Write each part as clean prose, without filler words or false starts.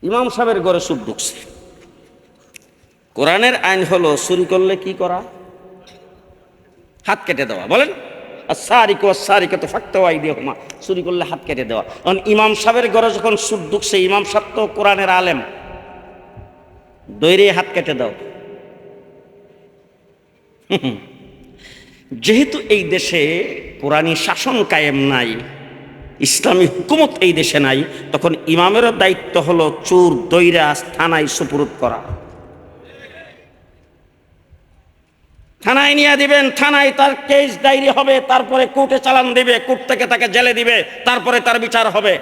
ইমাম সাহেবের ঘরে সুদ ঢুকছে। কোরআনের আইন হলো চুরি করলে কি করা? হাত কেটে দেওয়া। বলেন আস-সারিকু ওয়াস-সারিকাতু ফাকতাউ আইদিয়াহুমা, চুরি করলে হাত কেটে দেওয়া। কারণ ইমাম সাহেবের ঘরে যখন সুদ ঢুকছে, ইমাম সাহেব তো কোরআনের আলেম, দৈরে হাত কেটে দাও। যেহেতু এই দেশে কোরআনী শাসন কায়েম নাই, ইসলামী হুকুমত এই দেশে নাই, তখন ইমামেরও দায়িত্ব হলো চোর দৈরা থানায় সুপুরুত করা। থানায় নিয়ে দিবেন, থানায় তার কেস ডায়েরি হবে, তারপরে কোর্টে চালান দিবে, কোর্ট থেকে তাকে জেলে দিবে, তারপরে তার বিচার হবে।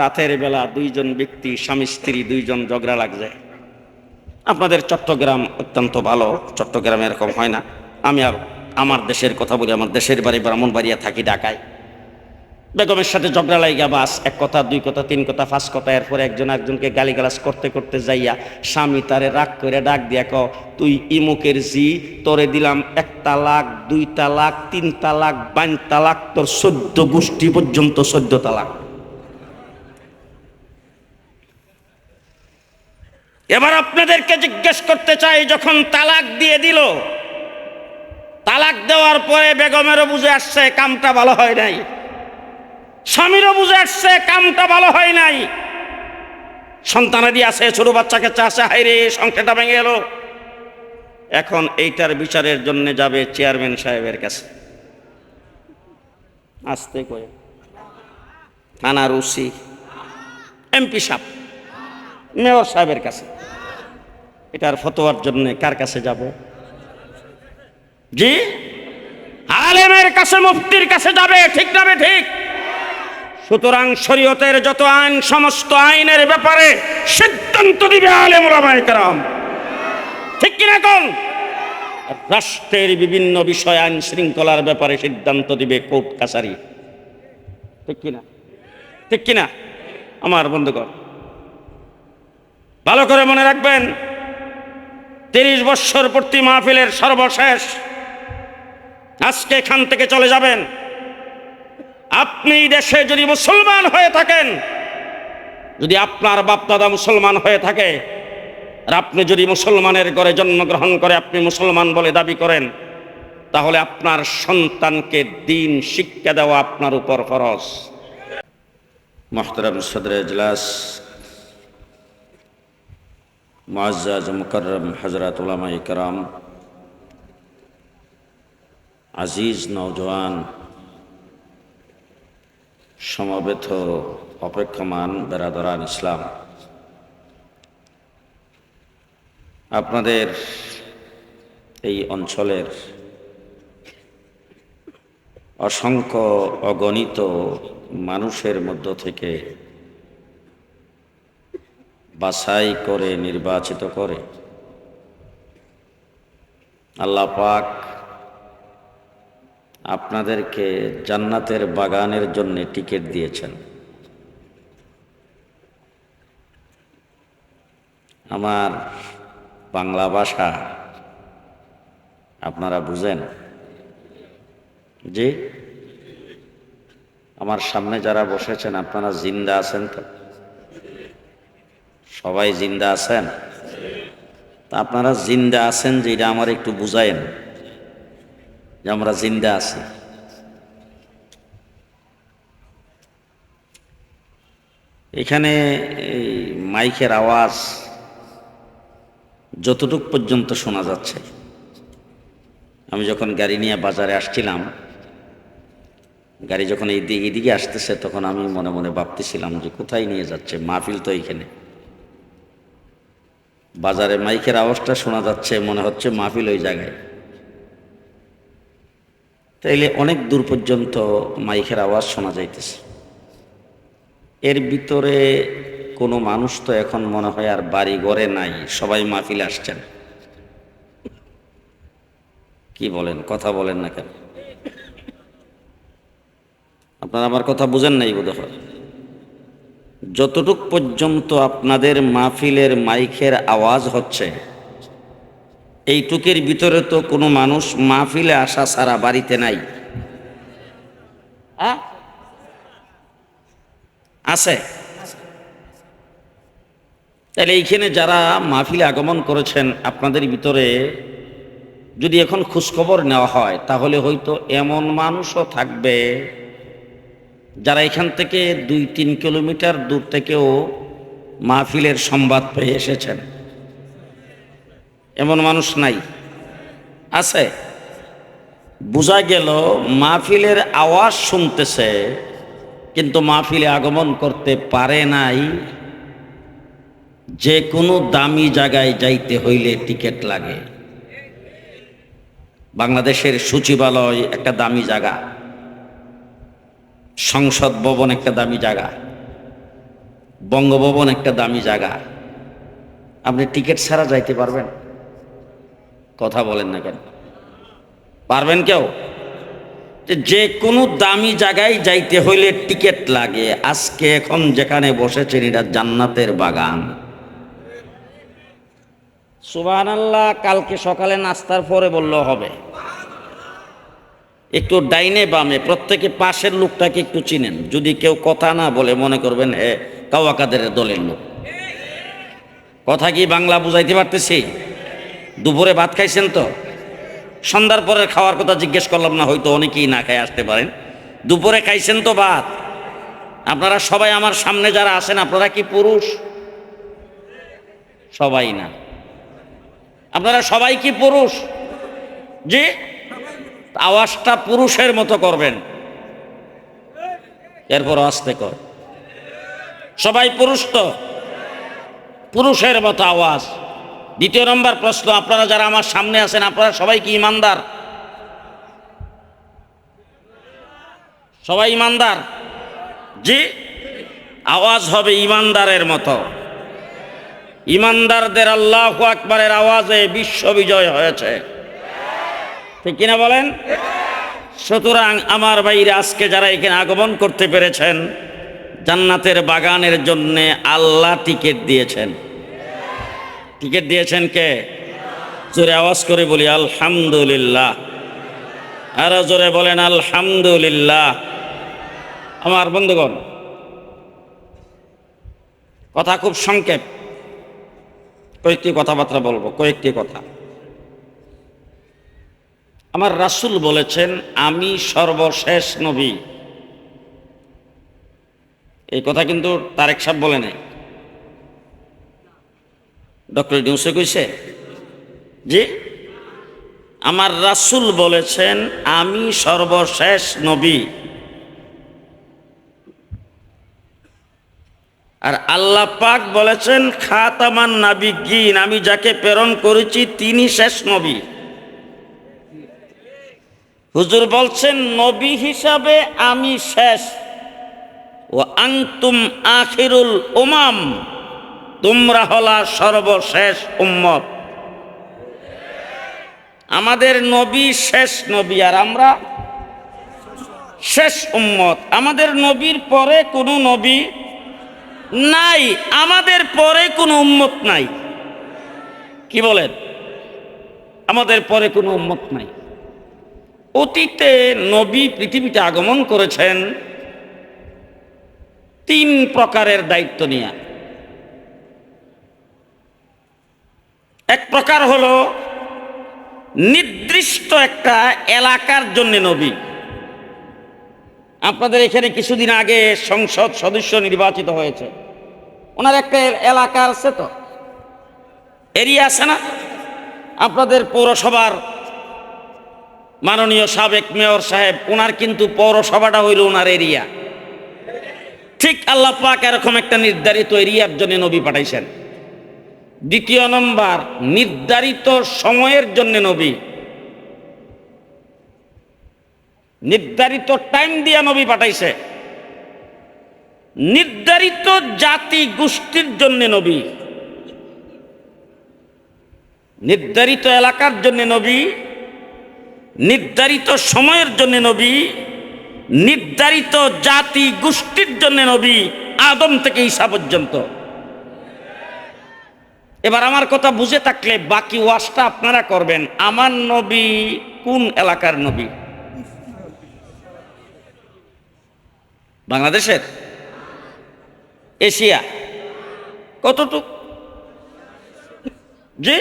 রাতের বেলা দুইজন ব্যক্তি, স্বামী স্ত্রী দুইজন ঝগড়া লাগছে। আপনাদের চট্টগ্রাম অত্যন্ত ভালো, চট্টগ্রামে এরকম হয় না। আমি আর আমার দেশের কথা বলি, আমার দেশের বাড়ি ব্রাহ্মণবাড়িয়া, থাকি ঢাকায়। বেগমের সাথে ঝগড়া লাইগা বাস এক কথা, দুই কথা, তিন কথা, পাঁচ কথা, এরপরে একজন একজনকে গালিগালাজ করতে করতে যাইয়া স্বামী তারে রাগ করে ডাক দিয়া ক, তুই ইমুকের জি, তোরে দিলাম 1 তালাক, 2 তালাক, 3 তালাক, 5 তালাক, তোর 14 গোষ্ঠী পর্যন্ত 14 তালাক। এবার আপনাদেরকে জিজ্ঞেস করতে চাই, যখন তালাক দিয়ে দিল, তালাক দেওয়ার পরে বেগমেরও বুঝে আসছে কামটা ভালো হয় নাই, স্বামীরও বুঝে আসছে কামটা ভালো হয় নাই, সন্তানাদি আছে, ছোট বাচ্চাকে চাষে, হাইরে সংসারটা ভেঙে গেল। এখন এইটার বিচারের জন্য যাবে চেয়ারম্যান সাহেবের কাছে, আসতে কয়ে থানার ওসি, এমপি সাহেব, মেয়র সাহেবের কাছে। এটার ফতোয়ার জন্য কার কাছে যাব? জি, আলেমের কাছে, মুফতির কাছে যাবে, ঠিক না? ঠিক। সুতরাং শরীয়তের যত আইন, সমস্ত আইনের ব্যাপারে সিদ্ধান্ত দিবে আলেম ওলামায়ে কেরাম, ঠিক কিনা কোন? রাষ্ট্রের বিভিন্ন বিষয়, আইন শৃঙ্খলার ব্যাপারে সিদ্ধান্ত দিবে কোর্ট কাছারি, ঠিক কিনা? ঠিক কিনা আমার বন্ধুগণ? ভালো করে মনে রাখবেন, 30 বছর পূর্তি মাহফিলের সর্বশেষ, আজকে এখান থেকে চলে যাবেন। আপনি দেশে যদি মুসলমান হয়ে থাকেন, যদি আপনার বাপদাদা মুসলমান হয়ে থাকে, আর আপনি যদি মুসলমানের ঘরে জন্মগ্রহণ করে আপনি মুসলমান বলে দাবি করেন, তাহলে আপনার সন্তানকে দ্বীন শিক্ষা দেওয়া আপনার উপর ফরজ। মুহতারাম সদরে ইজলাস, মুআজ্জাজ মুকাররম হযরত উলামায়ে কেরাম, আজিজ নওজওয়ান, সমবেত অপেক্ষমান বেরাদরান ইসলাম, আপনাদের এই অঞ্চলের অসংখ্য অগণিত মানুষের মধ্য থেকে বাছাই করে, নির্বাচিত করে আল্লাহ পাক আপনাদেরকে জান্নাতের বাগানের জন্য টিকিট দিয়েছেন। আমার বাংলা ভাষা আপনারা বুঝেন? জি, আমার সামনে যারা বসেছেন আপনারা জিন্দা আছেন তো? সবাই জিন্দা আছেন? তা আপনারা জিন্দা আছেন যে এটা আমার একটু বুঝায়েন যে আমরা জিন্দা আছি। এখানে এই মাইকের আওয়াজ যতটুক পর্যন্ত শোনা যাচ্ছে, আমি যখন গাড়ি নিয়ে বাজারে আসছিলাম, গাড়ি যখন এইদিকে আসতেছে, তখন আমি মনে মনে ভাবতেছিলাম যে কোথায় নিয়ে যাচ্ছে, মাহফিল তো এইখানে। বাজারে মাইকের আওয়াজটা শোনা যাচ্ছে, মনে হচ্ছে মাহফিল ওই জায়গায়। তাইলে অনেক দূর পর্যন্ত মাইকের আওয়াজ শোনা যাইতেছে। এর ভিতরে কোনো মানুষ তো এখন মনে হয় আর বাড়ি ঘরে নাই, সবাই মাহফিলে আসছেন। কি বলেন? কথা বলেন না কেন? আপনারা আমার কথা বুঝেন নাই বোধহয়। যতটুক পর্যন্ত আপনাদের মাহফিলের মাইকের আওয়াজ হচ্ছে, এইটুকের ভিতরে তো কোনো মানুষ মাহফিলে আসা ছাড়া বাড়িতে নাই। আছে? তাহলে এইখানে যারা মাহফিলে আগমন করেছেন আপনাদের ভিতরে যদি এখন খোঁজখবর নেওয়া হয় তাহলে হয়তো এমন মানুষও থাকবে যারা এখান থেকে 2-3 কিলোমিটার দূর থেকেও মাহফিলের সংবাদ পেয়ে এসেছেন। এমন মানুষ নাই? আছে। বোঝা গেল মাহফিলের আওয়াজ শুনতেছে কিন্তু মাহফিলে আগমন করতে পারে নাই। যে কোনো দামি জায়গায় যাইতে হইলে টিকিট লাগে। বাংলাদেশের সচিবালয় একটা দামি জায়গা, সংসদ ভবন একটা দামি জায়গা, বঙ্গভবন একটা দামি জায়গা। আপনি টিকিট ছাড়া যাইতে পারবেন? কথা বলেন না কেন? পারবেন কেউ? যে কোনো দামি জায়গায় যাইতে হইলে টিকিট লাগে। আজকে এখন যেখানে বসেছেন এটা জান্নাতের বাগান। সুবহানাল্লাহ। কালকে সকালে নাস্তার পরে বললেও হবে। একটু ডাইনে বামে প্রত্যেকে পাশের লোকটাকে একটু চিনেন। যদি কেউ কথা না বলে মনে করবেন কাওয়া কাদের দলের লোক। কথা কি বাংলা বুঝাইতে পারতেছি? দুপুরে ভাত খাইছেন তো? সন্ধ্যার পরের খাওয়ার কথা জিজ্ঞেস করলাম না, হয়তো অনেকেই না খায় আসতে পারেন। দুপুরে খাইছেন তো ভাত? আপনারা সবাই আমার সামনে যারা আছেন আপনারা কি পুরুষ? সবাই না। আপনারা সবাই কি পুরুষ? জি। আওয়াজটা পুরুষের মতো করবেন, এরপর আস্তে কর। সবাই পুরুষ তো? পুরুষের মতো আওয়াজ। দ্বিতীয় নম্বর প্রশ্ন, আপনারা যারা আমার সামনে আছেন আপনারা সবাই কি ইমানদার? সবাই ইমানদার? জি। আওয়াজ হবে ইমানদারের মতো। ইমানদারদের আল্লাহু আকবারের আওয়াজে বিশ্ব বিজয় হয়েছে, ঠিক কিনা বলেন? সুতরাং আমার ভাইরা আজকে যারা এখানে আগমন করতে পেরেছেন, জান্নাতের বাগানের জন্য আল্লাহ টিকিট দিয়েছেন। টিকিট দিয়েছেন কে? জোরে আওয়াজ করে বলি আলহামদুলিল্লাহ। আরো জোরে বলেন আলহামদুলিল্লাহ। আমার বন্ধুগণ, কথা খুব সংক্ষেপ, কয়েকটি কথাবার্তা বলবো, কয়েকটি কথা। আমার রাসূল বলেছেন আমি সর্বশেষ নবী। এই কথা কিন্তু তারেক সাহেব বলে নাই, ডক্টর ইউনূস কইছে। জি, আমার রাসূল বলেছেন আমি সর্বশেষ নবী। আর আল্লাহ পাক বলেছেন খাতামান নাবিয়্যিন, আমি যাকে প্রেরণ করেছি তিনি শেষ নবী। হুজুর বলছেন নবী হিসাবে আমি শেষ। ওয়া আনতুম আখিরুল উমাম, তোমরা হলা সর্বশেষ উম্মত। আমাদের নবী শেষ নবী আর আমরা শেষ উম্মত। আমাদের নবীর পরে কোনো নবী নাই, আমাদের পরে কোনো উম্মত নাই। কি বলেন? আমাদের পরে কোনো উম্মত নাই। অতীতে নবী পৃথিবীতে আগমন করেছেন 3 প্রকারের দায়িত্ব নিয়ে। এক প্রকার হলো নির্দিষ্ট একটা এলাকার জন্য নবী। আপনাদের এখানে কিছুদিন আগে সংসদ সদস্য নির্বাচিত হয়েছে, ওনার একটা এলাকা আছে, তো এরিয়া আছে না? আপনাদের পৌরসভার মাননীয় সাবেক মেয়র সাহেব, ওনার কিন্তু পৌরসভাটা হইল ওনার এরিয়া। ঠিক আল্লাহ পাক এরকম একটা নির্ধারিত এরিয়ার জন্য নবী পাঠাইছেন। দ্বিতীয় নম্বর, নির্ধারিত সময়ের জন্য নবী, নির্ধারিত টাইম দিয়া নবী পাঠাইছে। নির্ধারিত জাতি গোষ্ঠীর জন্য নবী, নির্ধারিত এলাকার জন্য নবী, নির্ধারিত সময়ের জন্য নবী, নির্ধারিত জাতি গোষ্ঠীর জন্য নবী, আদম থেকে ঈসা পর্যন্ত। এবার আমার কথা বুঝে থাকলে বাকি ওয়াজটা আপনারা করবেন। আমার নবী কোন এলাকার নবী? বাংলাদেশের? এশিয়া? কতটুক? যে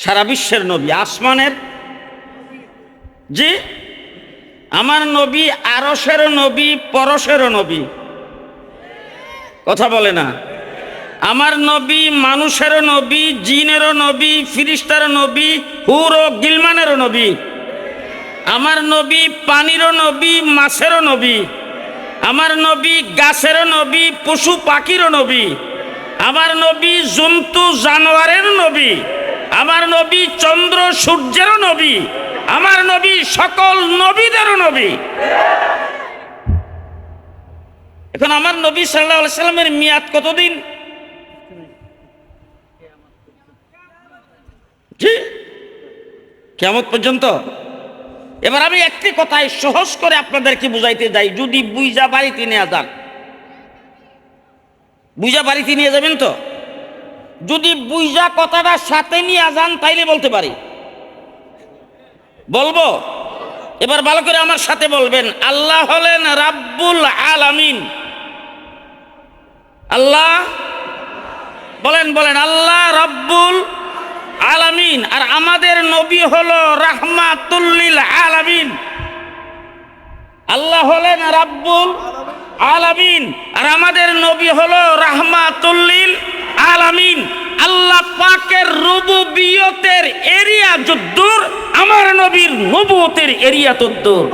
সারা বিশ্বের নবী, আসমানের, যে আমার নবী আরশেরও নবী, পরশেরও নবী। কথা বলে না। আমার নবী মানুষেরও নবী, জিনেরও নবী, ফিরিস্তারও নবী, হুর ও গিলমানেরও নবী। আমার নবী পানিরও নবী, মাছেরও নবী। আমার নবী গাছেরও নবী, পশু পাখিরও নবী। আমার নবী জন্তু জানোয়ারের নবী। আমার নবী চন্দ্র সূর্যেরও নবী। আমার নবী সকল নবীদেরও নবী। এখন আমার নবী সাল্লাল্লাহু আলাইহি সাল্লামের মেয়াদ কতদিন? জি, কিয়ামত পর্যন্ত। এবার আমি একটি কথায় সহজ করে আপনাদেরকে বুঝাইতে যাই, যদি বুইজা বাড়িতে নিয়ে যান, বুইজা বাড়িতে নিয়ে যাবেন তো? যদি বুইজা কথাটা সাথে নিয়ে যান তাইলে বলতে পারি, বলবো। এবার ভালো করে আমার সাথে বলবেন, আল্লাহ হলেন রাব্বুল আলামিন। আল্লাহ বলেন, বলেন আল্লাহ রাব্বুল আলামিন। আর আমাদের নবী হলো রাহমাতুল লিল আলামিন। আল্লাহ হলেন রাব্বুল আলামিন আর আমাদের নবী হলো রাহমাতুল লিল আলামিন। আল্লাহ পাকের রুবুবিয়তের এরিয়া যদ্দূর, আমার নবীর নবুয়তের এরিয়া তদ্দূর।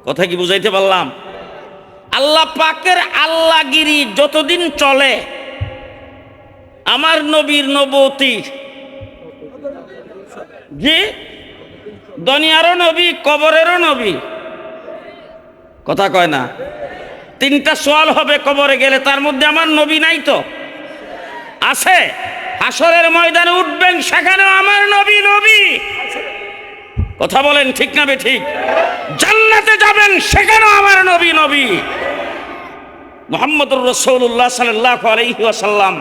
কথা কি বুঝাইতে পারলাম? আল্লাহ পাকের আল্লাহগিরি যতদিন চলে, আমার নবীর নবুয়তি, জি, দুনিয়ারও নবী, কবরেরও নবী। কথা কয় না। তিনটা সওয়াল হবে কবরে গেলে, তার মধ্যে আমার নবী নাই তো? আছে। হাসরের ময়দানে উঠবেন, সেখানেও আমার নবী নবী। কথা বলেন ঠিক না বেঠিক? জান্নাতে যাবেন, সেখানেও আমার নবী নবী। মুহাম্মদুর রাসূলুল্লাহ সাল্লাল্লাহু আলাইহি ওয়াসাল্লাম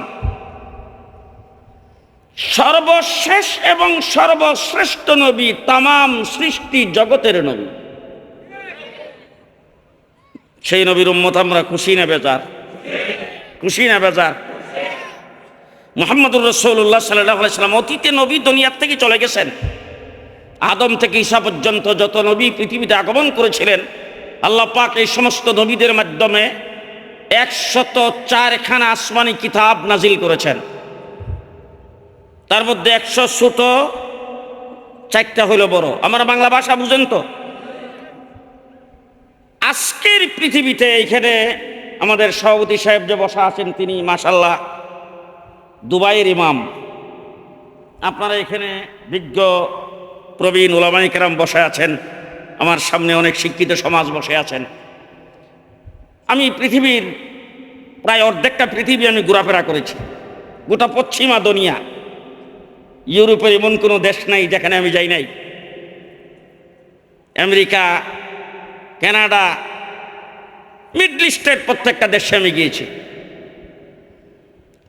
সর্বশেষ এবং সর্বশ্রেষ্ঠ নবী, তামাম সৃষ্টি জগতের নবী। সেই নবীর উম্মত আমরা খুশি না বেজার? খুশি না বেজার? মুহাম্মদুর রাসূলুল্লাহ সাল্লাল্লাহু আলাইহি ওয়াসাল্লাম অতীতে নবী দুনিয়ার থেকে চলে গেছেন। আদম থেকে ঈসা পর্যন্ত যত নবী পৃথিবীতে আগমন করেছিলেন, আল্লাহ পাক এই সমস্ত নবীদের মাধ্যমে 104খানা আসমানি কিতাব নাজিল করেছেন। তার মধ্যে 100 ছোট, 4টা হইল বড়। আমার বাংলা ভাষা বুঝেন তো? আজকের পৃথিবীতে এখানে আমাদের সভাপতি সাহেব যে বসা আছেন, তিনি মাশাআল্লাহ দুবাইয়ের ইমাম। আপনারা এখানে বিজ্ঞ প্রবীণ উলামায়ে কেরাম বসে আছেন, আমার সামনে অনেক শিক্ষিত সমাজ বসে আছেন। আমি পৃথিবীর প্রায় অর্ধেকটা পৃথিবী আমি ঘোরাফেরা করেছি, গোটা পশ্চিমা দুনিয়া। ইউরোপের এমন কোনো দেশ নাই যেখানে আমি যাই নাই। আমেরিকা, কানাডা, মিডল ইস্টের প্রত্যেকটা দেশে আমি গিয়েছি।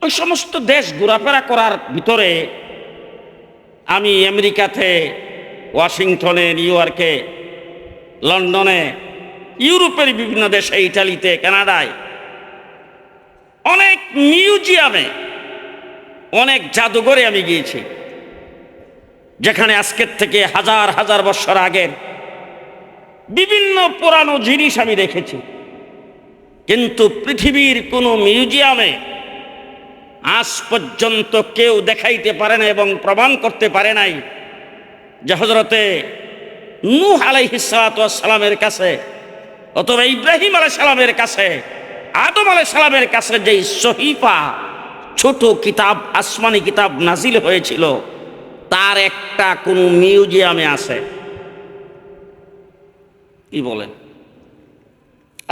ওই সমস্ত দেশ ঘোরাফেরা করার ভিতরে আমি আমেরিকাতে, ওয়াশিংটনে, নিউ ইয়র্কে, লন্ডনে, ইউরোপের বিভিন্ন দেশে, ইটালিতে, কানাডায়, অনেক মিউজিয়ামে, অনেক জাদুঘরে আমি গিয়েছি, যেখানে আজকের থেকে হাজার হাজার বছর আগের বিভিন্ন পুরানো জিনিস আমি দেখেছি। কিন্তু পৃথিবীর কোনো মিউজিয়ামে আজ পর্যন্ত কেউ দেখাইতে পারে না এবং প্রমাণ করতে পারে নাই যে হযরতে নূহ আলাইহিস সালাতু ওয়াস সালামের কাছে অথবা ইব্রাহিম আলাইহিস সালামের কাছে, আদম আলাইহিস সালামের কাছে যেই সহিফা, ছোট কিতাব, আসমানি কিতাব নাজিল হয়েছিল, তার একটা কোন মিউজিয়ামে আছে? কি বলেন?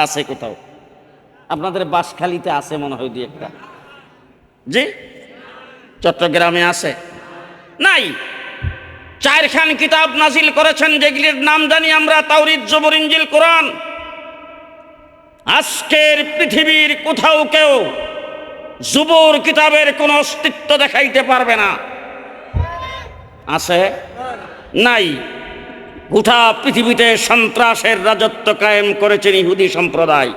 আছে কোথাও? আপনাদের বাঁশখালীতে আছে মনে হয় দুই একটা, জি, চট্টগ্রামে আছে? নাই। 4খান কিতাব নাজিল করেছেন, যেগুলির নাম জানি আমরা তাওরীত, জবুর, ইনজিল, কোরআন। আজকের পৃথিবীর কোথাও কেউ জবুর কিতাবের কোনো অস্তিত্ব দেখাইতে পারবে না। আছে? নাই। গোটা পৃথিবীতে সন্ত্রাসের রাজত্ব কায়েম করেছেন ইহুদি সম্প্রদায়।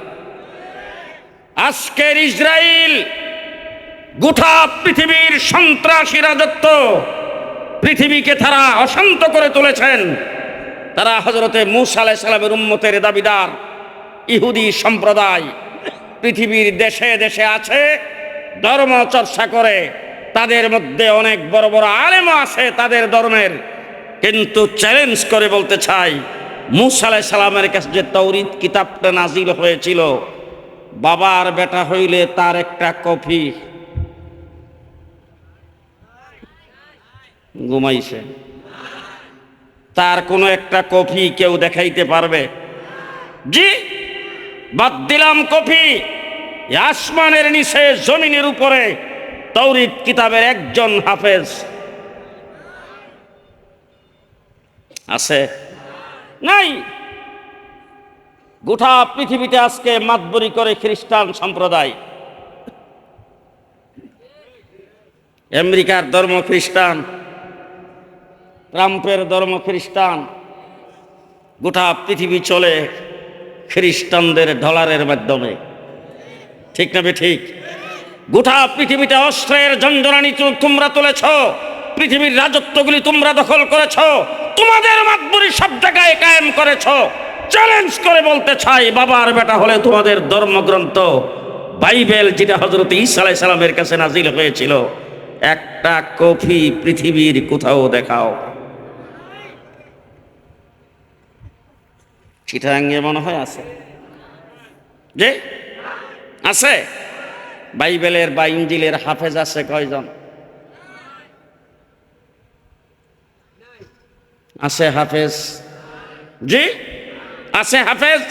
আজকের ইসরায়েল গোটা পৃথিবীর সন্ত্রাসী রাজত্ব, পৃথিবীকে তারা অশান্ত করে তুলেছেন। তারা হযরতে মূসা আলাইহিস সালামের উম্মতের দাবিদার ইহুদি সম্প্রদায় পৃথিবীর দেশে দেশে আছে, ধর্ম চর্চা করে। তাদের মধ্যে অনেক বড় বড় আলেমও আছে তাদের ধর্মের, কিন্তু চ্যালেঞ্জ করে বলতে চাই, মূসা আলাইহিস সালামের কাছে যে তাওরীত কিতাবটা নাজিল হয়েছিল, বাবার বেটা হইলে তার একটা কপি ঘুমাইছে, তার কোনো একটা কপি কেউ দেখাইতে পারবে? জি, বাদ দিলাম কপি, আসমানের নিচে জমিনের উপরে তাওরীত কিতাবের একজন হাফেজ আছে? নাই। গোটা পৃথিবীতে আজকে মাতবরি করে খ্রিস্টান সম্প্রদায়। আমেরিকার ধর্ম খ্রিস্টান, ট্রাম্পের ধর্ম খ্রিস্টান, গোটা পৃথিবী চলে খ্রিস্টানদের ডলারের মাধ্যমে, ঠিক না ঠিক? গোটা পৃথিবীতে অস্ত্রের ঝঞ্ঝনানি তোমরা তুলেছ, পৃথিবীর রাজত্বগুলি তোমরা দখল করেছ, তোমাদের মাতবরি সব জায়গায় কায়েম করেছ। চ্যালেঞ্জ করে বলতে চাই, বাবার বেটা হলে তোমাদের ধর্মগ্রন্থ বাইবেল, যেটা হযরত ঈসা আলাইহিস সালামের কাছে নাজিল হয়েছিল, একটা কপি পৃথিবীর কোথাও দেখাও। চিটাঙ্গে মনে হয় আছে, যে আছে। বাইবেলের বা ইনজিলের হাফেজ আছে কয়জন? আছে হাফেজ? জি, আছে হাফেজ।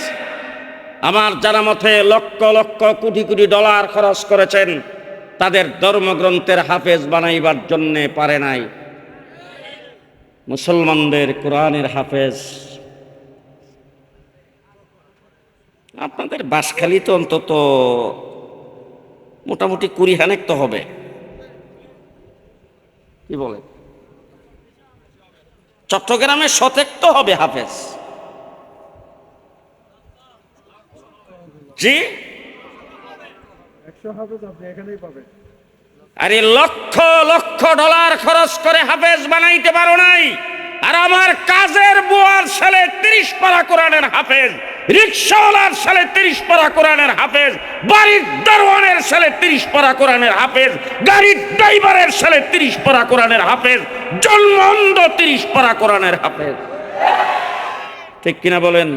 আমার জানা মতে লক্ষ লক্ষ কোটি কোটি ডলার খরচ করেছেন তাদের ধর্মগ্রন্থের হাফেজ বানাইবার জন্যে, পারে নাই। মুসলমানদের কোরআনের হাফেজ আপনাদের বাসখালী তো অন্তত মোটামুটি 20 তো হবে, কি বলে? চট্টগ্রামে 100 তো হবে হাফেজ। জি, 100 হাফেজ আপনি এখানেই পাবেন। আরে লক্ষ লক্ষ ডলার খরচ করে হাফেজ বানাইতে পারো নাই। আর আমার কাজের বুয়ার ছেলে 30 পারা কোরআনের হাফেজ, রিকশাওয়ালার ছেলে 30 পারা কোরআনের হাফেজ, বাড়ির দারোয়ানের ছেলে 30 পারা কোরআনের হাফেজ, গাড়ির ড্রাইভারের ছেলে 30 পারা কোরআনের হাফেজ, জন্ম অন্ধ 30 পারা কোরআনের হাফেজ। ঠিক কিনা বলেন?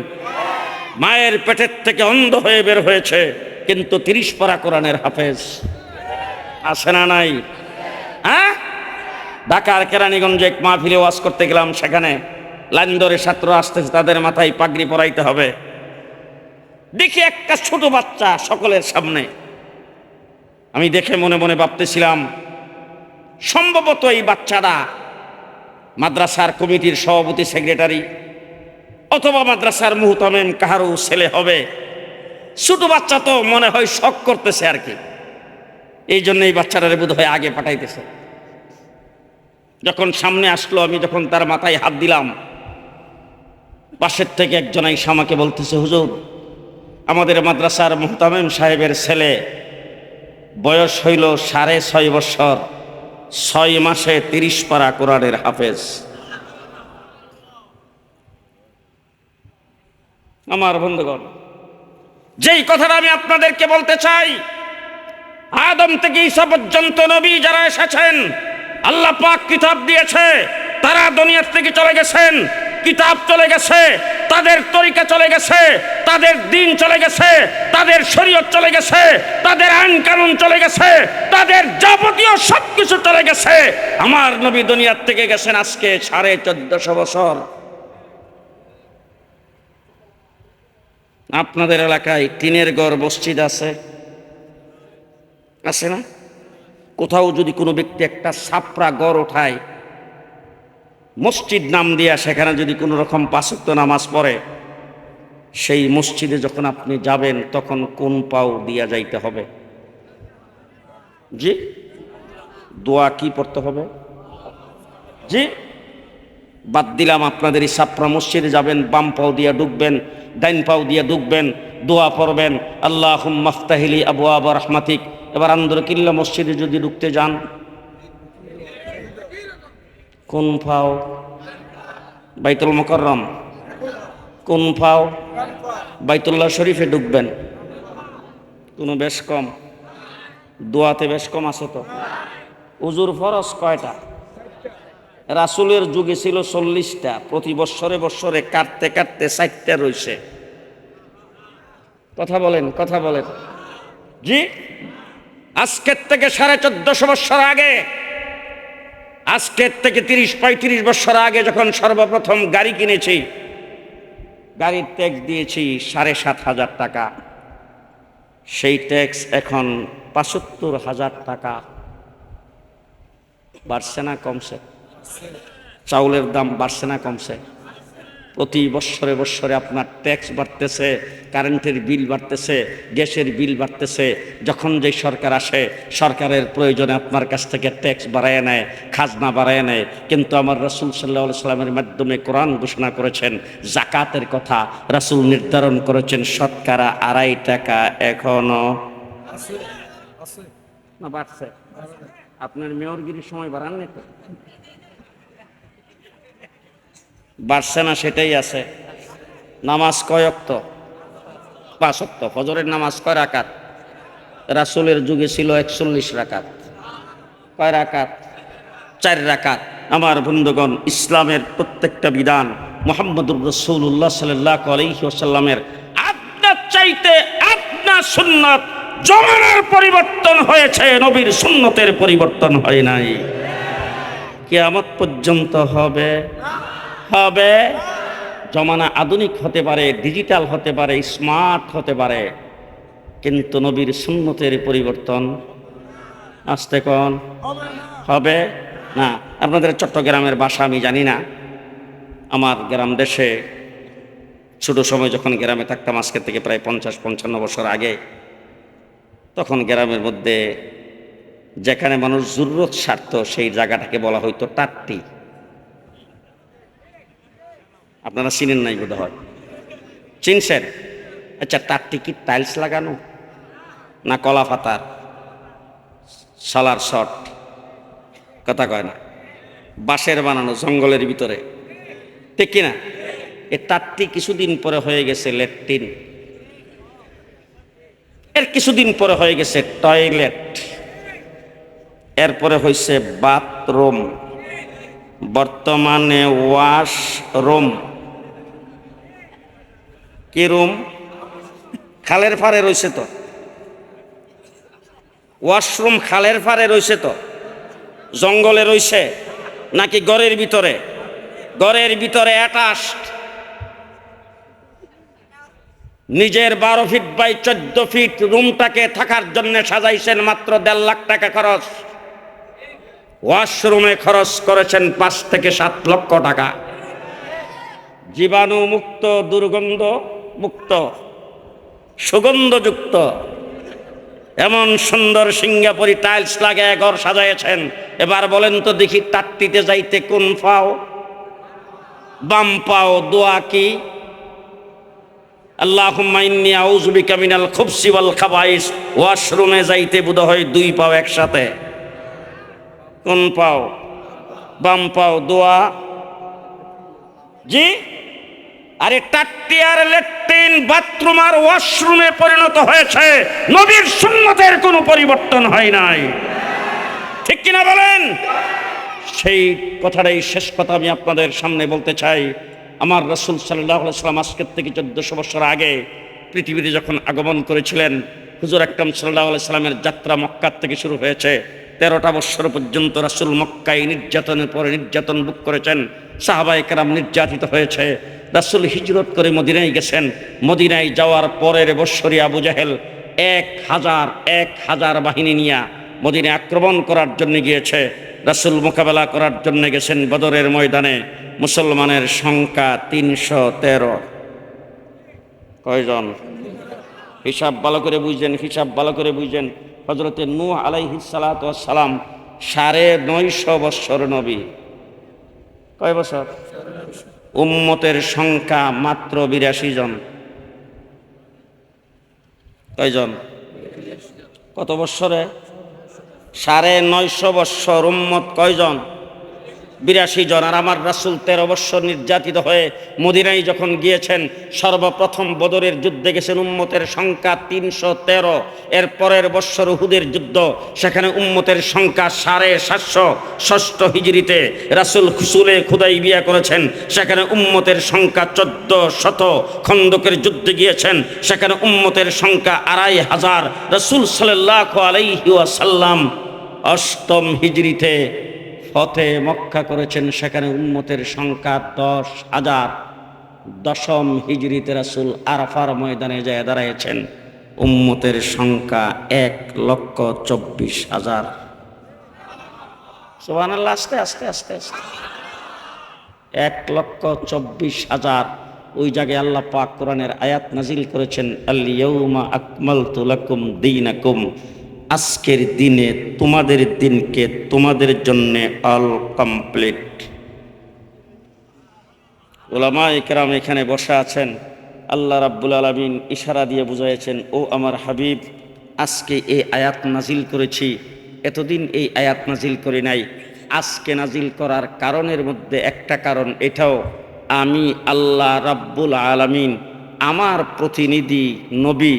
মায়ের পেটের থেকে অন্ধ হয়ে বের হয়েছে, কিন্তু 30 পারা কোরআনের হাফেজ আছে না নাই? হ্যাঁ, ঢাকার কেরানীগঞ্জে এক মাহফিলে ওয়াজ করতে গেলাম, সেখানে লাইন ধরে ছাত্র আসতেছে, তাদের মাথায় পাগড়ি পরাইতে হবে। দেখি একটা ছোট বাচ্চা সকলের সামনে, আমি দেখে মনে মনে ভাবতেছিলাম, সম্ভবত এই বাচ্চাটা মাদ্রাসার কমিটির সভাপতি, সেক্রেটারি, অথবা মাদ্রাসার মুহতামিম কাহারও ছেলে হবে। ছোট বাচ্চা তো মনে হয় শখ করতেছে আর কি, এই জন্য এই বাচ্চাটারে বোধ হয় আগে পাঠাইতেছে। যখন সামনে আসলো, আমি যখন তার মাথায় হাত দিলাম, পাশের থেকে একজন আইসা আমাকে বলতেছে, হুজুর, আমাদের মাদ্রাসার মুহতামিম সাহেবের ছেলে, বয়স হইল 6.5 বছর, 6 মাসে 30 পারা কোরআনের হাফেজ। আমার বন্ধুগণ, যেই কথাটা আমি আপনাদেরকে বলতে চাই, আদম থেকে ঈসা পর্যন্ত নবী যারা এসেছেন, আল্লাহ পাক কিতাব দিয়েছে, তারা দুনিয়া থেকে চলে গেছেন, কিতাব চলে গেছে, তাদের তরিকা চলে গেছে, তাদের দিন চলে গেছে, তাদের শরীয়ত চলে গেছে, তাদের আইন কানুন চলে গেছে, তাদের যাবতীয় সবকিছু চলে গেছে। আমার নবী দুনিয়া থেকে গেছেন আজকে 1450 বছর। আপনাদের এলাকায় টিনের ঘর মসজিদ আছে? আছে না? কোথাও যদি কোনো ব্যক্তি একটা ছাপড়া ঘর ওঠায়, মসজিদ নাম দিয়া, সেখানে যদি কোনো রকম 5 ওয়াক্ত নামাজ পড়ে, সেই মসজিদে যখন আপনি যাবেন তখন কোন পাও দিয়া যাইতে হবে? জি, দোয়া কি পড়তে হবে? জি, বাদ দিলাম আপনাদের এই ছাপড়া মসজিদে যাবেন, বাম পাও দিয়ে ঢুকবেন, ডাইন পাও দিয়ে ঢুকবেন, দোয়া পড়বেন আল্লাহুম্মা আফতাহিলি আবওয়াব রাহমাতিক। এবার আন্দরকিল্লা মসজিদে যদি ঢুকতে যান, কোন পাও? বাইতুল মুকাররম। কোন পাও? বাইতুল্লাহ শরীফে ঢুকবেন। কোনো বেশ কম? দোয়াতে বেশ কম আছে তো? উজুর ফরজ কয়টা? রাসূলের যুগে ছিল 40টা, প্রতি বৎসরে বৎসরে কাটতে কাটতে 60টা রইছে। কথা বলেন, কথা বলেন। জি, আজকের থেকে 1450 বৎসর আগে, আজকের থেকে 30-35 বৎসর আগে যখন সর্বপ্রথম গাড়ি কিনেছি, গাড়ির ট্যাক্স দিয়েছি 7,500 টাকা। সেই ট্যাক্স এখন 75,000 টাকা। বাড়ছে না কমছে? চাউলের দাম বাড়ছে না কমছে? প্রতি বৎসরে বৎসরে আপনার ট্যাক্স বাড়তেছে, কারেন্টের বিল বাড়তেছে, গ্যাসের বিল বাড়তেছে। যখন যে সরকার আসে, সরকারের প্রয়োজনে আপনার কাছ থেকে ট্যাক্স বাড়ায় নেয়, খাজনা বাড়ায় নেয়। কিন্তু আমার রাসূল সাল্লাল্লাহু আলাইহি সাল্লামের মাধ্যমে কোরআন ঘোষণা করেছেন যাকাতের কথা, রাসূল নির্ধারণ করেছেন শতকরা 2.5 টাকা এখনো না বাড়ছে। আপনার মেয়রগিরির সময় বাড়াননি তো? বাড়ছে না সেটাই আছে। নামাজ কয় ওয়াক্ত? 5 ওয়াক্ত। ফজরের নামাজ কয় রাকাত? রাসূলের যুগে ছিল 41 রাকাত। কয় রাকাত? 4 রাকাত। আমার বন্ধুগণ, ইসলামের প্রত্যেকটা বিধান মুহাম্মদুর রাসূলুল্লাহ সাল্লাল্লাহু আলাইহি ওয়াসাল্লামের আপনার চাইতে আপনার সুন্নাত জমানার পরিবর্তন হয়েছে, নবীর সুন্নতের পরিবর্তন হয় নাই। কিয়ামত পর্যন্ত হবে হবে। জমানা আধুনিক হতে পারে, ডিজিটাল হতে পারে, স্মার্ট হতে পারে, কিন্তু নবীর সুন্নতের পরিবর্তন আসতে কোন হবে না। আপনাদের চট্টগ্রামের ভাষা আমি জানি না। আমার গ্রাম দেশে ছোট সময় যখন গ্রামে থাকতাম, আজকের থেকে প্রায় 50-55 বছর আগে, তখন গ্রামের মধ্যে যেখানে মানুষ জরুরত সারত সেই জায়গাটাকে বলা হইতো টাট্টি। আপনারা চিনেন নাই বোধ হয়? চিনছেন? আচ্ছা, টাট্টি কি টাইলস লাগানো না কলা পাতার সালার শট? কথা কয় না? বাঁশের বানানো, জঙ্গলের ভিতরে, ঠিক কিনা? এ টাট্টি কিছুদিন পরে হয়ে গেছে ল্যাট্রিন, এর কিছুদিন পরে হয়ে গেছে টয়লেট, এরপরে হয়েছে বাথরুম, বর্তমানে ওয়াশরুম। কি রুম? খালের পাড়ে রয়েছে তো ওয়াশরুম, খালের পাড়ে রয়েছে তো, জঙ্গলে রয়েছে নাকি ঘরের ভিতরে? ঘরের ভিতরে অ্যাটাচড। নিজের 12 ফিট বাই 14 ফিট রুমটাকে থাকার জন্য সাজাইছেন মাত্র 1.5 লাখ টাকা খরচ। ওয়াশরুমে খরচ করেছেন 5 থেকে 7 লক্ষ টাকা। জীবাণু মুক্ত, দুর্গন্ধ মুক্ত, সুগন্ধযুক্ত এমন সুন্দর সিঙ্গাপুরি টাইলস লাগায় ঘর সাজাইছেন। এবার বলেন তো দেখি, টাট্টিতে যাইতে কোন পাও? বাম পাও। দোয়া কি? আল্লাহুম্মা ইন্নী আউযু বিকা মিনাল খুবসি ওয়াল খাবাইস। ওয়াশরুমে যাইতে বোধহয় 2 পাও একসাথে। কোন পাও? বাম পাও। দোয়া জি। আরে টাট্টি আর ল্যাট্রিন, বাথরুম আর ওয়াশরুমে পরিণত হয়েছে, নবীর সুন্নতের কোনো পরিবর্তন হয় নাই। ঠিক কিনা বলেন? সেই কথাটাই শেষ কথা আমি আপনাদের সামনে বলতে চাই। আমার রাসূল সাল্লাল্লাহু আলাইহি ওয়াসাল্লাম আজকের থেকে 1400 বছর আগে পৃথিবীতে যখন আগমন করেছিলেন, হুজুর আকরাম সাল্লাল্লাহু আলাইহি সাল্লামের যাত্রা মক্কা থেকে শুরু হয়েছে। 13টা বছর পর্যন্ত রাসূল মক্কায় নির্যাতনের পরে নির্যাতন ভোগ করেছেন। সাহাবায়ে কেরাম নির্যাতিত হয়েছে। রাসূল হিজরত করে মদিনায় গেছেন। মদিনায় যাওয়ার পরের বৎসরই আবু জাহেল 1000 বাহিনী নিয়ে মদিনায় আক্রমণ করার জন্য গিয়েছে। রাসূল মোকাবেলা করার জন্য গেছেন বদরের ময়দানে। মুসলমানের সংখ্যা 313। কয়জন? হিসাব ভালো করে বুঝছেন, হিসাব ভালো করে বুঝছেন। হযরতে নূহ আলাইহিস সালাতু ওয়াস সালাম 950 বৎসর নবী। কয় বছর? উম্মতের সংখ্যা মাত্র 82 জন। কয়জন? কত বৎসরে? 950 বৎসর। উম্মত কয়জন? 82 জন। আর আমার রাসূল 13 বৎসর নির্যাতিত হয়ে মদিনায় যখন গিয়েছেন, সর্বপ্রথম বদরের যুদ্ধে গেছেন, উম্মতের সংখ্যা 313। এর পরের বৎসর উহুদের যুদ্ধ, সেখানে উম্মতের সংখ্যা 750। ষষ্ঠ হিজরিতে রাসূল হুসুলে খুদাইবিয়া করেছেন, সেখানে উম্মতের সংখ্যা 1400। খন্দকের যুদ্ধে গিয়েছেন, সেখানে উম্মতের সংখ্যা 2500। রাসূল সাল্লাল্লাহু আলাইহি ওয়াসাল্লাম অষ্টম হিজরিতে ফতে মক্কা করেছেন, সেখানে উম্মতের সংখ্যা 10,000। দশম হিজরিতে রাসূল আরাফার ময়দানে যায় দাঁড়িয়েছেন, উম্মতের সংখ্যা 1,24,000। সুবহানাল্লাহ। আস্তে আস্তে আস্তে আস্তে 1,24,000। ওই জায়গায় আল্লাহ পাক কোরআনের আয়াত নাজিল করেছেন, আল ইয়াউমা আকমালতু লাকুম দীনাকুম, আজকের দিনে তোমাদের দিনকে তোমাদের জন্য অল কমপ্লিট। উলামায়ে কেরাম এখানে বসে আছেন, আল্লাহ রাব্বুল আলামিন ইশারা দিয়ে বুঝাইছেন, ও আমার হাবিব, আজকে এই আয়াত নাজিল করেছি, এতদিন এই আয়াত নাজিল করি নাই। আজকে নাজিল করার কারণের মধ্যে একটা কারণ এটাও, আমি আল্লাহ রাব্বুল আলামিন আমার প্রতিনিধি নবী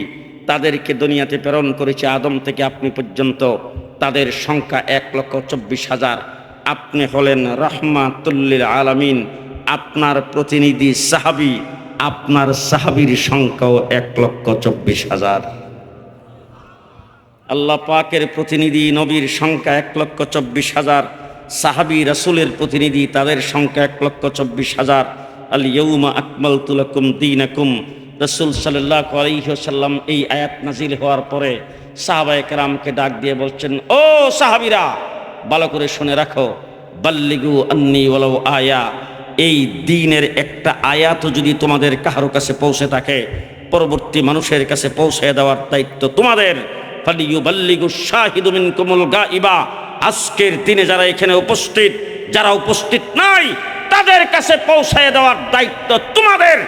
তাদেরকে দুনিয়াতে প্রেরণ করেছে, আদম থেকে আপনি পর্যন্ত। তাদের সংখ্যা 1,24,000। আপনি হলেন রাহমাতুল লিল আলামিন। আপনার প্রতিনিধি সাহাবী, আপনার সাহাবীর সংখ্যাও 1,24,000। আল্লাহ পাকের প্রতিনিধি নবীর সংখ্যা 1,24,000। সাহাবী রাসূলের প্রতিনিধি, তাদের সংখ্যা 1,24,000। আল ইয়াউমা আকমালতু লাকুম দীনাকুম। রাসূল সাল্লাল্লাহু আলাইহি ওয়াসাল্লাম এই আয়াত নাজিল হওয়ার পরে সাহাবায়ে কেরামকে ডাক দিয়ে বলছেন, ও সাহাবীরা, ভালো করে শুনে রাখো, বাল্লিগু আন্নী ওয়ালাউ আয়া। এই দ্বীনের একটা আয়াতও যদি তোমাদের কারো কাছে পৌঁছে থাকে, পরবর্তী মানুষের কাছে পৌঁছে দেওয়ার দায়িত্ব তোমাদের। ফালিয়ুবাল্লিগু শাহিদু মিনকুমুল গায়বা। আজকের দিনে যারা এখানে উপস্থিত, যারা উপস্থিত নাই, তাদের কাছে পৌঁছে দেওয়ার দায়িত্ব তোমাদের।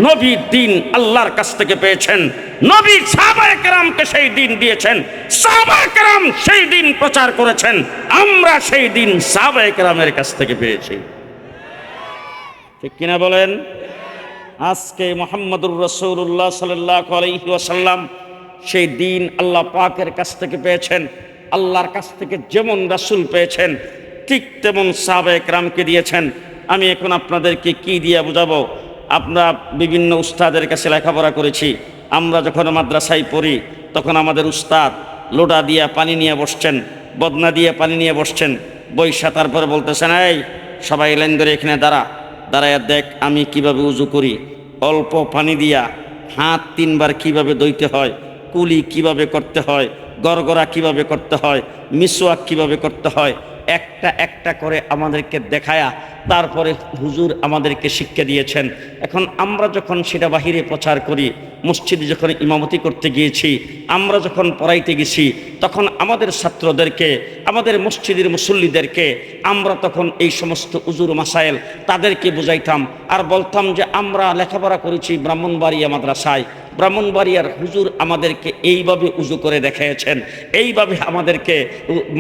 নবী দিন আল্লাহর কাছ থেকে পেয়েছেন, নবী সাহাবায়ে কেরামকে সেই দিন দিয়েছেন, সাহাবায়ে কেরাম সেই দিন প্রচার করেছেন, আমরা সেই দিন সাহাবায়ে কেরামের কাছ থেকে পেয়েছি। ঠিক কিনা বলেন? আজকে মুহাম্মদুর রাসূলুল্লাহ সাল্লাল্লাহু আলাইহি ওয়াসাল্লাম সেই দিন আল্লাহ পাকের কাছ থেকে পেয়েছেন। আল্লাহর কাছ থেকে যেমন রাসূল পেয়েছেন, ঠিক তেমন সাহাবায়ে কেরামকে দিয়েছেন। আমি এখন আপনাদেরকে কি দিয়ে বোঝাবো? আমরা বিভিন্ন উস্তাদের কাছে লেখাপড়া করেছি। আমরা যখন মাদ্রাসায় পড়ি, তখন আমাদের উস্তাদ লোডা দিয়ে পানি নিয়ে বসছেন, বদনা দিয়ে পানি নিয়ে বসছেন, বৈশা তারপরে বলতেছেন, এই সবাই লাইন ধরে এখানে দাঁড়ায়া দেখ আমি কিভাবে উজু করি। অল্প পানি দিয়া হাত 3 বার কিভাবে ধুইতে হয়, কুলি কিভাবে করতে হয়, গড়গড়া কিভাবে করতে হয়, মিসওয়াক কিভাবে করতে হয়, একটা একটা করে আমাদেরকে দেখায়া তারপরে হুজুর আমাদেরকে শিক্ষা দিয়েছেন। এখন আমরা যখন সেটা বাহিরে প্রচার করি, মসজিদে যখন ইমামতি করতে গিয়েছি, আমরা যখন পড়াইতে গেছি, তখন আমাদের ছাত্রদেরকে, আমাদের মসজিদের মুসল্লিদেরকে আমরা তখন এই সমস্ত উজুর মাসাইল তাদেরকে বুঝাইতাম আর বলতাম যে আমরা লেখাপড়া করেছি ব্রাহ্মণবাড়িয়া মাদ্রাসায়, ব্রাহ্মণবাড়িয়ার হুজুর আমাদেরকে এইভাবে উজু করে দেখিয়েছেন, এইভাবে আমাদেরকে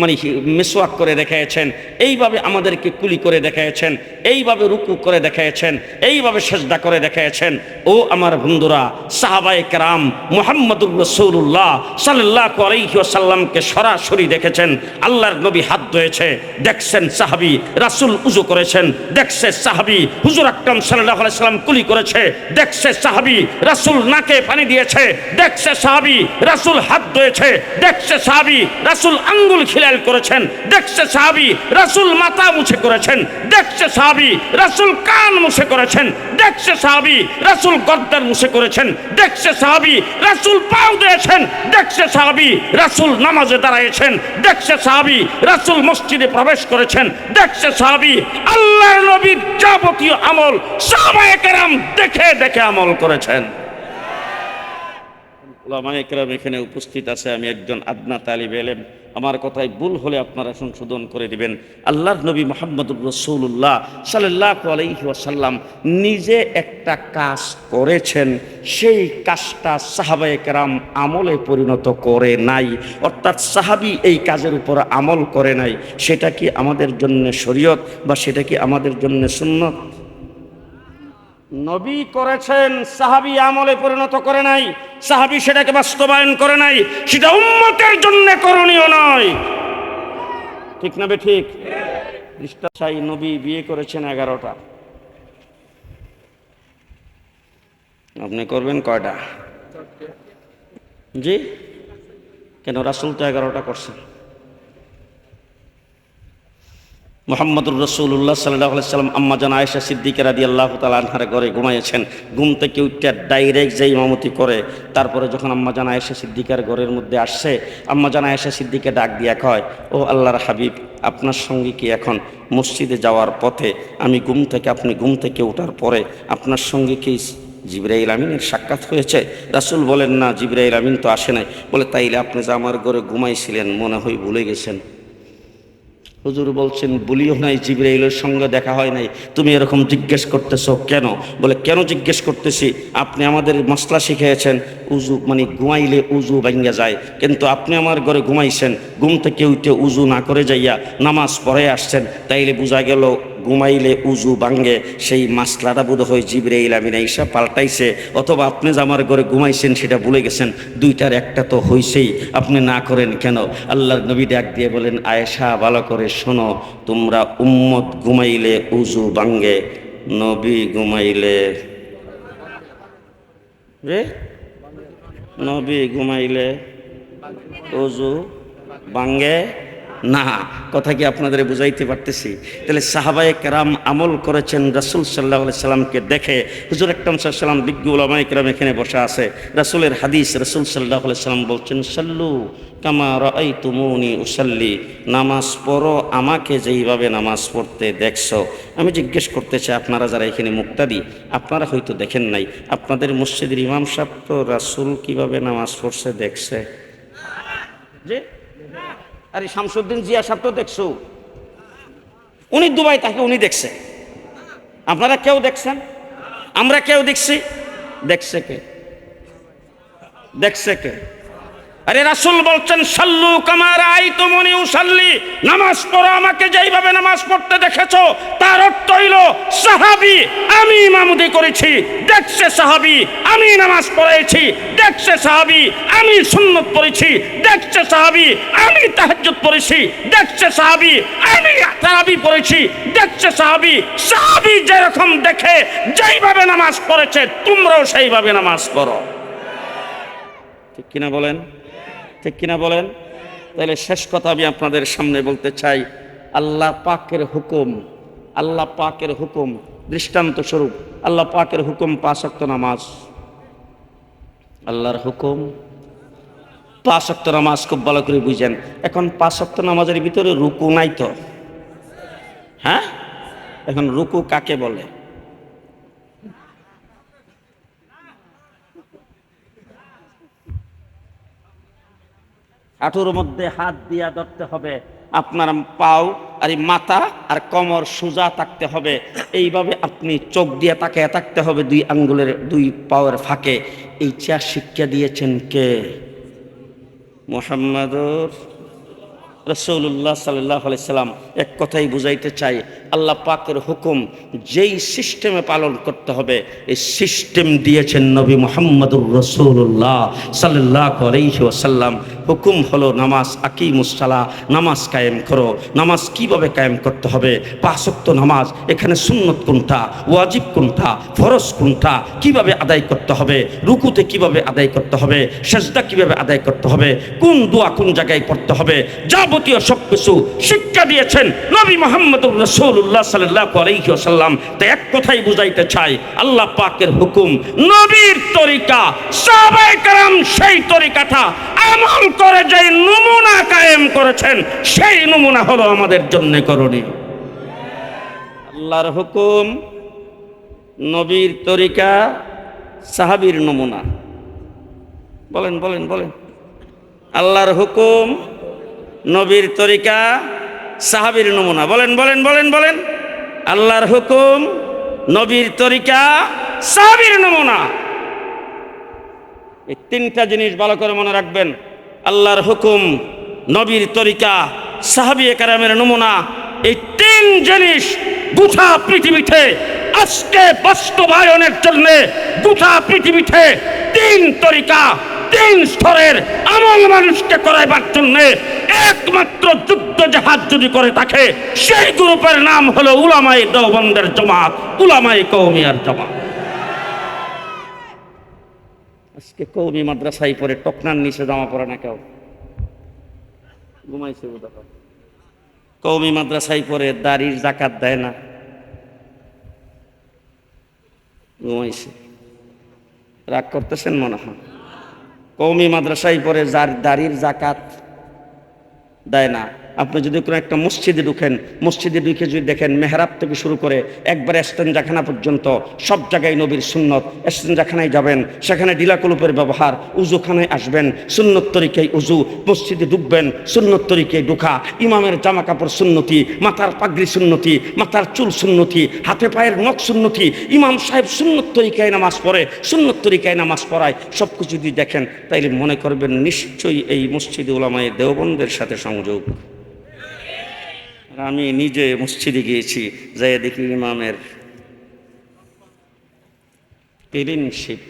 মানে মিসওয়াক করে দেখিয়েছেন, এইভাবে আমাদেরকে কুলি করে দেখিয়েছেন, এইভাবে রুকু করে দেখিয়েছেন, এইভাবে সেজদা করে দেখিয়েছেন। ও আমার বন্ধুরা, সাহাবায়ে কেরাম মুহাম্মদুর রাসূলুল্লাহ সাল্লাল্লাহু আলাইহি ওয়াসাল্লামকে সরাসরি দেখেছেন। আল্লাহর নবী হাত ধুয়েছে, দেখছেন সাহাবী রাসূল উজু করেছেন, দেখছে সাহাবী হুজুর আকরাম সাল্লাল্লাহু আলাইহি ওয়াসাল্লাম কুলি করেছে, দেখছে সাহাবী রাসূল নাকে পানি দিয়েছে, দেখছে সাহাবী রাসূল হাত ধুয়েছে, দেখছে সাহাবী রাসূল আঙ্গুল খিলাল করেছেন, দেখছে সাহাবী রাসূল মাথা মুছে করেছেন, দেখছে সাহাবী রাসূল কান মুছে করেছেন, দেখছে সাহাবী রাসূল গর্দান মুছে করেছেন, দেখছে সাহাবী রাসূল পাও দিয়েছেন, দেখছে সাহাবী রাসূল নামাজে দাঁড়িয়েছেন, দেখছে সাহাবী রাসূল মসজিদে প্রবেশ করেছেন, দেখছে সাহাবী আল্লাহর নবীর যাবতীয় আমল সাহাবায়ে কেরাম দেখে দেখে আমল করেছেন। ওলামায়ে কেরাম এখানে উপস্থিত আছে, আমি একজন আদনা তালিব এলেম, আমার কথায় ভুল হলে আপনারা সংশোধন করে দিবেন। আল্লাহর নবী মুহাম্মদুর রাসূলুল্লাহ সাল্লাল্লাহু আলাইহি ওয়াসাল্লাম নিজে একটা কাজ করেছেন, সেই কাজটা সাহাবায়ে কেরাম আমলে পরিণত করে নাই, অর্থাৎ সাহাবী এই কাজের উপর আমল করে নাই। সেটা কি আমাদের জন্য শরীয়ত বা সেটা কি আমাদের জন্য সুন্নত? নবী করেছেন, সাহাবী আমলে পরিণত করে নাই, সাহাবী সেটাকে বাস্তবায়ন করে নাই, সেটা উম্মতের জন্য করণীয় নয়। ঠিক না ঠিক? খ্রিস্টান নবী বিয়ে করেছেন 11টা, আপনি করবেন কয়টা? জি, কেন? রাসূল তো 11টা করছেন। মুহাম্মদুর রাসূলুল্লাহ সাল্লাল্লাহু আলাইহি সাল্লাম আম্মা জান আয়েশা সিদ্দিকা রাদিয়াল্লাহু তাআলা আনহার ঘরে ঘুমাইয়েছেন। ঘুম থেকে উঠে ডাইরেক্ট যে ইমামতি করে, তারপরে যখন আম্মা জান আয়েশা সিদ্দিকার ঘরের মধ্যে আসছে, আম্মা জান আয়েশা সিদ্দিকা ডাক দিয়া কয়, ও আল্লাহর হাবিব, আপনার সঙ্গে কি এখন মসজিদে যাওয়ার পথে আপনি ঘুম থেকে ওঠার পরে আপনার সঙ্গে কি জিবরাইল আমিনের সাক্ষাৎ হয়েছে? রাসূল বলেন, না, জিবরাইল আমিন তো আসে নাই। বলে, তাইলে আপনি যে আমার ঘরে ঘুমাইছিলেন মনে হয় ভুলে গেছেন। হুজুর বলছেন, বলিও নাই, জিবরাইলের সঙ্গে দেখা হয় নাই, তুমি এরকম জিজ্ঞেস করতেছো কেন? বলে, কেন জিজ্ঞেস করতেছি, আপনি আমাদের মশলা শিখিয়েছেন উজু মানে ঘুমাইলে উজু ভাঙ্গা যায়, কিন্তু আপনি আমার ঘরে ঘুমাইছেন, ঘুম থেকে উঠে উজু না করে যাইয়া নামাজ পড়ে আসছেন, তাইলে বোঝা গেল ঘুমাইলে উজু ভাঙ্গে। সেই মাসলাটা বোধ হয় জিবরাইল আমিন আইসা পাল্টাইছে, অথবা আপনি যে আমার ঘরে ঘুমাইছেন সেটা ভুলে গেছেন, দুইটার একটা তো হইছেই, আপনি না করেন কেন? আল্লাহর নবী ডাক দিয়ে বলেন, আয়েশা ভালো করে শোনো, তোমরা উম্মত ঘুমাইলে উজু ভাঙ্গে, নবী ঘুমাইলে উজু ভাঙ্গে না। কথা কি আপনাদের বুঝাইতে পারতেছি? তাহলে সাহাবায়ে কেরাম আমল করেছেন রাসূল সাল্লাল্লাহু আলাইহি সাল্লামকে দেখে। হুজুর আকরাম সাল্লাল্লাহু আলাইহি সাল্লাম, বিজ্ঞ উলামায়ে কেরাম এখানে বসা আছে, রাসূলের হাদিস, রাসূল সাল্লাল্লাহু আলাইহি সাল্লাম বলছেন, সাল্লু কামা রাআইতুমুনি উসাল্লি, নামাজ পড়ো আমাকে যেইভাবে নামাজ পড়তে দেখছো। আমি জিজ্ঞেস করতে চাই, আপনারা যারা এখানে মুক্তাদি, আপনারা হয়তো দেখেন নাই, আপনাদের মসজিদের ইমাম সাহেব তো রাসূল কিভাবে নামাজ পড়ছে দেখছে? যে আরে শামসুদ্দিন জিয়া সাহেব তো দেখছো, উনি দুবাই তাকে উনি দেখছে, আপনারা কেউ দেখছেন? আমরা কেউ দেখছি? দেখছে কে? আরে রাসূল বলছেন, সাল্লু কামা রাআইতুমুনি উসাল্লি, নামাজ পড়ো আমাকে যেইভাবে নামাজ পড়তে দেখেছো। তার অর্থ হইল, সাহাবী আমি ইমামতি করেছি, দেখছে সাহাবী আমি নামাজ পড়েছি, দেখছে সাহাবী আমি সুন্নত পড়েছি, দেখছে সাহাবী আমি তাহাজ্জুদ পড়েছি, দেখছে সাহাবী আমি তারাবি পড়েছি, দেখছে সাহাবী যেরকম দেখে যেইভাবে নামাজ পড়েছে তোমরাও সেইভাবে নামাজ পড়ো। ঠিক কিনা বলেন? ঠিক কিনা বলেন? তাহলে শেষ কথা আমি আপনাদের সামনে বলতে চাই, আল্লাহ পাকের হুকুম দৃষ্টান্ত স্বরূপ, আল্লাহ পাকের হুকুম 5 ওয়াক্ত নামাজ। আল্লাহর হুকুম 5 ওয়াক্ত নামাজ, খুব ভালো করে বুঝেন। এখন 5 ওয়াক্ত নামাজের ভিতরে রুকু নাই তো? হ্যাঁ, এখন রুকু কাকে বলে? হাঁটুর মধ্যে হাত দিয়া ধরতে হবে, আপনার পাও আর মাথা আর কোমর সোজা থাকতে হবে, এইভাবে আপনি চোখ দিয়ে তাকিয়ে থাকতে হবে 2 আঙ্গুলের 2 পাওয়ের ফাঁকে। এই চেয়ার শিক্ষা দিয়েছেন কে? মুহাম্মদুর রাসূলুল্লাহ সাল্লাল্লাহু আলাইহি সাল্লাম। এক কথাই বুঝাইতে চাই, আল্লাহ পাকের হুকুম যেই সিস্টেমে পালন করতে হবে, এই সিস্টেম দিয়েছেন নবী মুহাম্মদুর রাসূলুল্লাহ সাল্লাল্লাহু আলাইহি ওয়াসাল্লাম। হুকুম হলো নামাজ, আকিমুস সালাহ, নামাজ কায়েম করো। নামাজ কিভাবে কায়েম করতে হবে? 5 ওয়াক্ত নামাজ, এখানে সুন্নত কোনটা, ওয়াজিব কোনটা, ফরজ কোনটা, কিভাবে আদায় করতে হবে, রুকুতে কিভাবে আদায় করতে হবে, সেজদা কিভাবে আদায় করতে হবে, কোন দোয়া কোন জায়গায় পড়তে হবে, যাবতীয় সবকিছু শিক্ষা দিয়েছেন নবী মুহাম্মদুর রাসূলুল্লাহ সাল্লাল্লাহু আলাইহি ওয়াসাল্লাম। তাই এক কথাই বুঝাইতে চাই, আল্লাহ পাকের হুকুম, নবীর তরিকা, সাহাবায়ে কেরাম সেই তরিকাটা আমল করে যে নমুনা কায়েম করেছেন, সেই নমুনা হলো আমাদের জন্য করণীয়। আল্লাহর হুকুম, নবীর তরিকা, সাহাবীর নমুনা। বলেন বলেন বলেন। আল্লাহর হুকুম, নবীর তরিকা, সাহাবীর নমুনা। বলেন বলেন বলেন বলেন। আল্লাহর হুকুম, নবীর তরিকা, সাহাবীর নমুনা। এই তিনটা জিনিস ভালো করে মনে রাখবেন। আল্লাহর হুকুম, নবীর তরিকা, সাহাবী কেরামের নমুনা। এই তিন জিনিস গোটা পৃথিবীতে আজকে বাস্তবায়নের জন্য গোটা পৃথিবীতে তিন তরিকা, তিন স্তরের আমল মানুষকে করাইবার জন্য একমাত্র যুদ্ধ জাহাজ যদি করে থাকে, সেই গ্রুপের নাম হলো উলামায়ে দেওবন্দের জামাত, উলামায়ে কওমিয়ার জামাত। আজকে কওমি মাদ্রাসায় পড়ে টকনার নিচে জামা পরে না কেউ, ঘুমাইছে বোধহয়। কওমি মাদ্রাসায় পড়ে দাড়ির যাকাত দেয় না, ঘুমাইছে। রাগ করতেছেন মনে হয়। কওমি মাদ্রাসায় পড়ে যার দাড়ির যাকাত দেয় না। আপনি যদি কোনো একটা মসজিদে ঢুকেন, মসজিদে ঢুকে যদি দেখেন মেহরাব থেকে শুরু করে একবারে এস্তেঞ্জাখানা পর্যন্ত সব জায়গায় নবীর সুন্নত। এস্তেঞ্জাখানায় যাবেন, সেখানে ডিলাকুলুপের ব্যবহার। উজুখানায় আসবেন, সুন্নত তরিকায় উজু। মসজিদে ঢুকবেন, সুন্নত তরিকায় ঢুকা। ইমামের জামা কাপড় সুন্নতি, মাথার পাগড়ি সুন্নতি, মাথার চুল সুন্নতি, হাতে পায়ের নখ সুন্নতি। ইমাম সাহেব সুন্নত তরিকায় নামাজ পড়ে, সুন্নত তরিকায় নামাজ পড়ায়। সব কিছু যদি দেখেন তাইলে মনে করবেন নিশ্চয়ই এই মসজিদে উলামায়ে দেওবন্দের সাথে সংযোগ। আমি নিজে মসজিদে গিয়েছি, যাই দেখি ইমামের ক্লিনশিপ।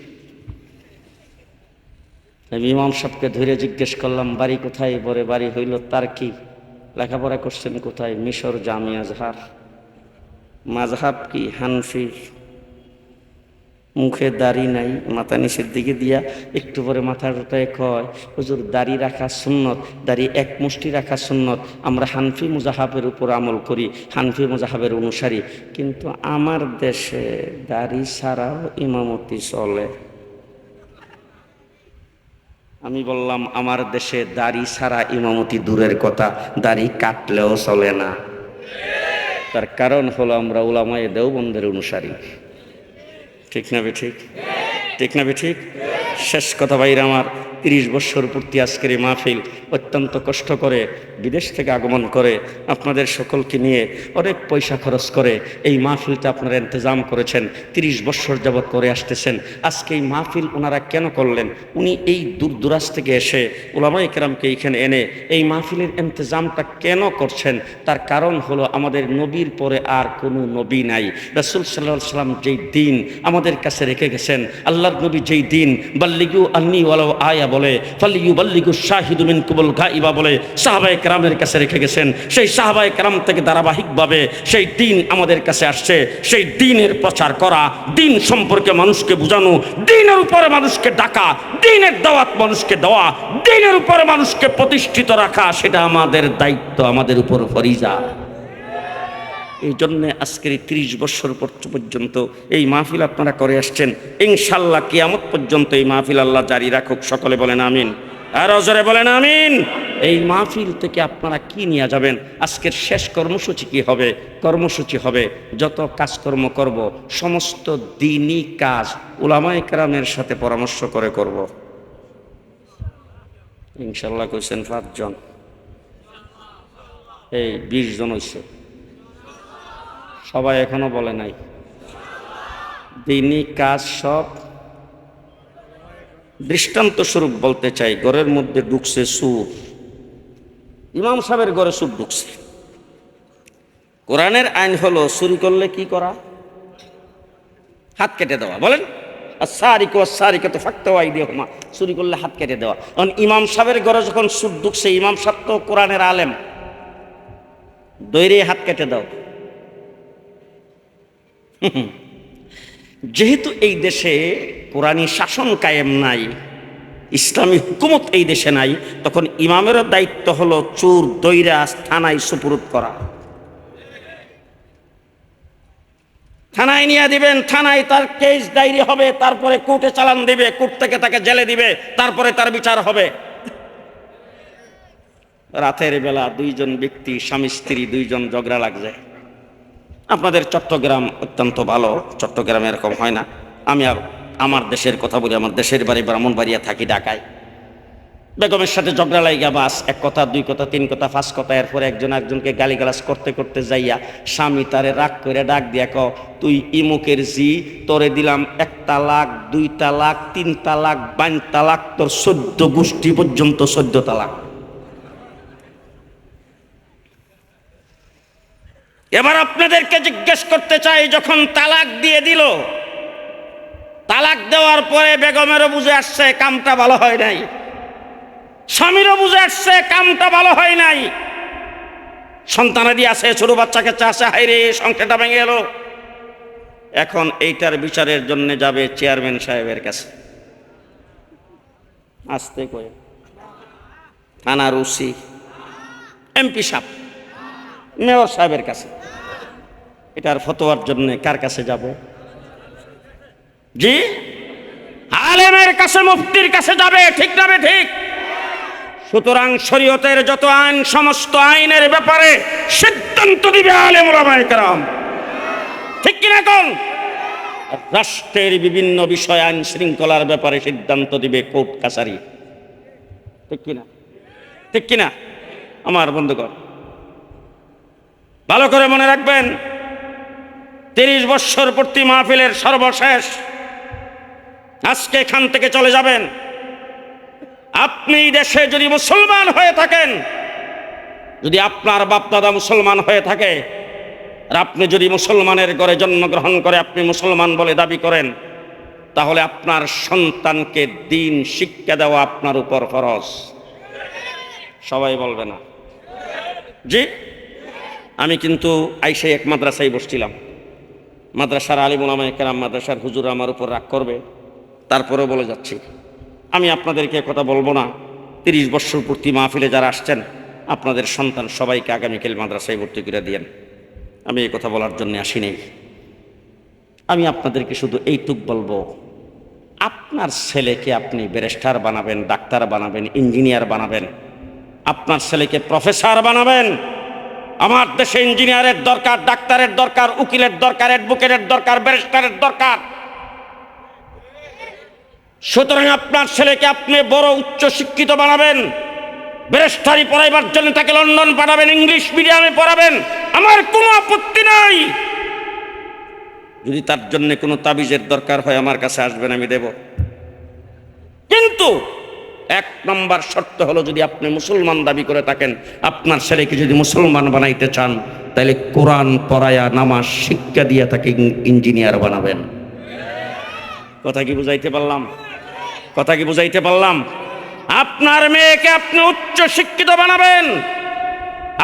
আমি ইমাম সাহেবকে ধরে জিজ্ঞেস করলাম, বাড়ি কোথায়? বলে বাড়ি হইল তার কি, লেখাপড়া করছেন কোথায়? মিশর জামিয়া আজহার। মাযহাব কি? হানফি। মুখে দাড়ি নাই, মাথা নিচের দিকে দিয়া একটু পরে মাথার উঠায় কয়, হুজুর দাড়ি রাখা সুন্নত, দাড়ি এক মুষ্টি রাখা সুন্নত। আমরা হানফি মুজাহাবের উপর আমল করি, হানফি মুজাহাবের অনুসারী। কিন্তু আমার দেশে দাড়ি ছাড়াও ইমামতি চলে। আমি বললাম, আমার দেশে দাড়ি ছাড়া ইমামতি দূরের কথা, দাড়ি কাটলেও চলে না। তার কারণ হলো আমরা উলামায়ে দেওবন্দের অনুসারী। ঠিক না বে ঠিক? ঠিক না বে ঠিক? শেষ কথা ভাইরা আমার, 30 বছর পূর্তি আজকের এই মাহফিল অত্যন্ত কষ্ট করে বিদেশ থেকে আগমন করে আপনাদের সকলকে নিয়ে অনেক পয়সা খরচ করে এই মাহফিলটা আপনারা ইন্তজাম করেছেন, 30 বছর যাবৎ করে আসতেছেন। আজকে এই মাহফিল ওনারা কেন করলেন? উনি এই দূর দূরাজ থেকে এসে উলামায়ে কেরামকে এইখানে এনে এই মাহফিলের ইন্তজামটা কেন করছেন? তার কারণ হলো আমাদের নবীর পরে আর কোনো নবী নাই। রাসূল সাল্লাল্লাহু আলাইহি ওয়াসাল্লাম যেই দিন আমাদের কাছে রেখে গেছেন, আল্লাহর নবী যেই দিন বাল্লিগু আন্নী ওয়ালাউ আয়া বলে, ফালিয়ুবাল্লিগু শাহিদু মিনকুমুল গায়বা বলে সাহাবায়ে কেরামের কাছে রেখে গেছেন, সেই সাহাবায়ে কেরাম থেকে ধারাবাহিকভাবে সেই দিন আমাদের কাছে আসছে। সেই দিনের প্রচার করা, দিন সম্পর্কে মানুষকে বোঝানো, দিনের উপরে মানুষকে ডাকা, দিনের দাওয়াত মানুষকে দেওয়া, দিনের উপরে মানুষকে প্রতিষ্ঠিত রাখা, সেটা আমাদের দায়িত্ব, আমাদের উপর ফরিজা। এই জন্যে আজকের 30 বছর পর্যন্ত এই মাহফিল আপনারা করে আসছেন। ইনশাল্লাহ কিয়ামত পর্যন্ত এই মাহফিল আল্লাহ জারি রাখুক। সকলে বলেন আমিন, আর জোরে বলেন আমিন। এই মাহফিল থেকে আপনারা কি নিয়ে যাবেন? আজকের শেষ কর্মসূচি কি হবে? কর্মসূচি হবে যত কাজকর্ম করব সমস্ত দ্বীনি কাজ উলামায়ে কেরামের সাথে পরামর্শ করে করব। ইনশাল্লাহ কইছেন 5 জন, এই 20 জন হইছে, সবাই এখনো বলে নাই। দ্বীনি কাজ সব দৃষ্টান্ত স্বরূপ বলতে চাই। ঘরের মধ্যে ঢুকছে সুর, ইমাম সাহেবের ঘরে সুর ঢুকছে। কোরআনের আইন হলো চুরি করলে কি করা? হাত কেটে দেওয়া। বলেন আস-সারিকু ওয়াস-সারিকাতু ফাকতাউ আইদিয়াহুমা, চুরি করলে হাত কেটে দেওয়া। কারণ ইমাম সাহেবের ঘরে যখন সুর ঢুকছে, ইমাম সাহেব তো কোরআনের আলেম, দৈরে হাত কেটে দাও। যেহেতু এই দেশে কোরআনী শাসন কায়েম নাই, ইসলামী হুকুমত এই দেশে নাই, তখন ইমামেরও দায়িত্ব হলো চোর দৈরা থানায় সুপুরুত করা। থানায় নিয়ে দিবেন, থানায় তার কেস ডায়েরি হবে, তারপরে কোর্টে চালান দিবে, কোর্ট থেকে তাকে জেলে দিবে, তারপরে তার বিচার হবে। রাতের বেলা 2 জন ব্যক্তি স্বামী স্ত্রী 2 জন ঝগড়া লাগছে। আপনাদের চট্টগ্রাম অত্যন্ত ভালো, চট্টগ্রামে এরকম হয় না। আমি আমার দেশের কথা বলি, আমার দেশের বাড়ি ব্রাহ্মণবাড়িয়া, থাকি ঢাকায়। বেগমের সাথে ঝগড়া লাইগা বাস এক কথা, দুই কথা, তিন কথা, পাঁচ কথা, এরপরে একজন একজনকে গালিগালাজ করতে করতে যাইয়া স্বামী তারে রাগ করে ডাক দিয়া ক, তুই ইমুকের জি, তোরে দিলাম 1 তালাক, 2 তালাক, 3 তালাক, 5 তালাক, তোর 14 গোষ্ঠী পর্যন্ত 14 তালাক। এবার আপনাদেরকে জিজ্ঞেস করতে চাই, যখন তালাক দিয়ে দিল, তালাক দেওয়ার পরে বেগমেরও বুঝে আসছে কামটা ভালো হয় নাই, স্বামীরও বুঝে আসছে কামটা ভালো হয় নাই, সন্তানাদি আছে, ছোট বাচ্চা কাচ্চা আছে, হাইরে সংসারটা ভেঙে গেল। এখন এইটার বিচারের জন্য যাবে চেয়ারম্যান সাহেবের কাছে, আসতে কয়ে থানার ওসি, এমপি সাহেব, মেয়র সাহেবের কাছে। এটার ফতোয়ার জন্য কার কাছে যাব? জি, আলেমের কাছে, মুফতির কাছে যাবে, ঠিক না ঠিক? সুতরাং শরীয়তের যত আইন, সমস্ত আইনের ব্যাপারে সিদ্ধান্ত দিবে আলেম ওলামায়ে কেরাম, ঠিক কিনা কোন? রাষ্ট্রের বিভিন্ন বিষয়, আইন শৃঙ্খলার ব্যাপারে সিদ্ধান্ত দিবে কোর্ট কাছারি, ঠিক কিনা? ঠিক কিনা আমার বন্ধুগণ? ভালো করে মনে রাখবেন, 30 বৎসর পূর্তি মাহফিলের সর্বশেষ, আজকে এখান থেকে চলে যাবেন। আপনি দেশে যদি মুসলমান হয়ে থাকেন, যদি আপনার বাপ দাদা মুসলমান হয়ে থাকে, আর আপনি যদি মুসলমানের ঘরে জন্মগ্রহণ করে আপনি মুসলমান বলে দাবি করেন, তাহলে আপনার সন্তানকে দ্বীন শিক্ষা দেওয়া আপনার উপর ফরজ। সবাই বলবে না? জি, আমি কিন্তু আইসে এক মাদ্রাসায় বসছিলাম, মাদ্রাসার আলিম ওলামায়ে কেরাম, মাদ্রাসার হুজুর আমার উপর রাগ করবে, তারপরেও বলে যাচ্ছি, আমি আপনাদেরকে কথা বলবো না। 30 বৎসর পূর্তি মাহফিলে যারা আসছেন, আপনাদের সন্তান সবাইকে আগামীকাল মাদ্রাসায় ভর্তি করে দিয়েন। আমি এই কথা বলার জন্য আসিনি। আমি আপনাদেরকে শুধু এইটুক বলবো, আপনার ছেলেকে আপনি ব্যারিস্টার বানাবেন, ডাক্তার বানাবেন, ইঞ্জিনিয়ার বানাবেন, আপনার ছেলেকে প্রফেসর বানাবেন। আমার দেশে ইঞ্জিনিয়ারের দরকার, ডাক্তারের দরকার, উকিলের দরকার, অ্যাডভোকেটের দরকার, ব্যারিস্টারের দরকার। সুতরাং আপনার ছেলেকে আপনি বড় উচ্চ শিক্ষিত বানাবেন, ব্যারিস্টারি পড়াইবার জন্য তাকে লন্ডন পাঠাবেন, ইংলিশ মিডিয়ামে পড়াবেন, আমার কোনো আপত্তি নাই। যদি তার জন্য কোনো তাবিজের দরকার হয় আমার কাছে আসবেন, আমি দেব। কিন্তু 1 নম্বর শর্ত হলো, যদি আপনি মুসলমান দাবি করে থাকেন, আপনার ছেলেকে যদি মুসলমান বানাইতে চান, তাহলে কোরআন পড়ায়া, নামাজ শিক্ষা দিয়ে তাকে ইঞ্জিনিয়ার বানাবেন। কথা কি বুঝাইতে পারলাম? কথা কি বুঝাইতে পারলাম? আপনার মেয়েকে আপনি উচ্চ শিক্ষিত বানাবেন।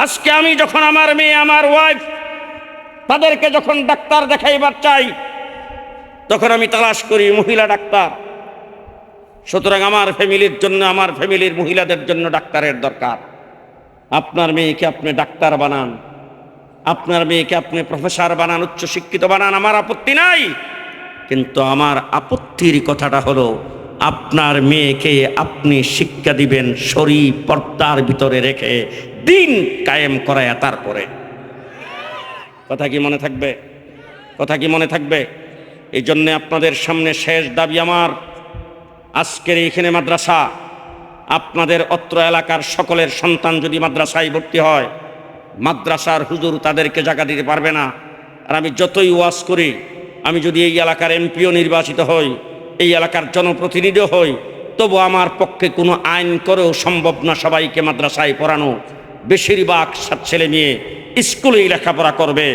আজকে আমি যখন আমার মেয়ে, আমার ওয়াইফ, তাদেরকে যখন ডাক্তার দেখাইবার চাই, তখন আমি তালাশ করি মহিলা ডাক্তার। সুতরাং আমার ফ্যামিলির জন্য, আমার ফ্যামিলির মহিলাদের জন্য ডাক্তারের দরকার। আপনার মেয়েকে আপনি ডাক্তার বানান, আপনার মেয়েকে আপনি প্রফেসর বানান, উচ্চ শিক্ষিত বানান, আমার আপত্তি নাই। কিন্তু আমার আপত্তির কথাটা হলো, আপনার মেয়েকে আপনি শিক্ষা দিবেন শরীর পর্দার ভিতরে রেখে, দিন কায়েম করায়া তারপরে। কথা কি মনে থাকবে? কথা কি মনে থাকবে? এই জন্যে আপনাদের সামনে শেষ দাবি আমার, আজকের এইখানে মাদ্রাসা, আপনাদের অত্র এলাকার সকলের সন্তান যদি মাদ্রাসায় ভর্তি হয়, মাদ্রাসার হুজুর তাদেরকে জায়গা দিতে পারবে না। আর আমি যতই ওয়াজ করি, আমি যদি এই এলাকার এমপিও নির্বাচিত হই, এই এলাকার জনপ্রতিনিধিও হই, তবু আমার পক্ষে কোনো আইন করেও সম্ভব না সবাইকে মাদ্রাসায় পড়ানো। বেশিরভাগ ছেলে মেয়ে স্কুলেই লেখাপড়া করবে।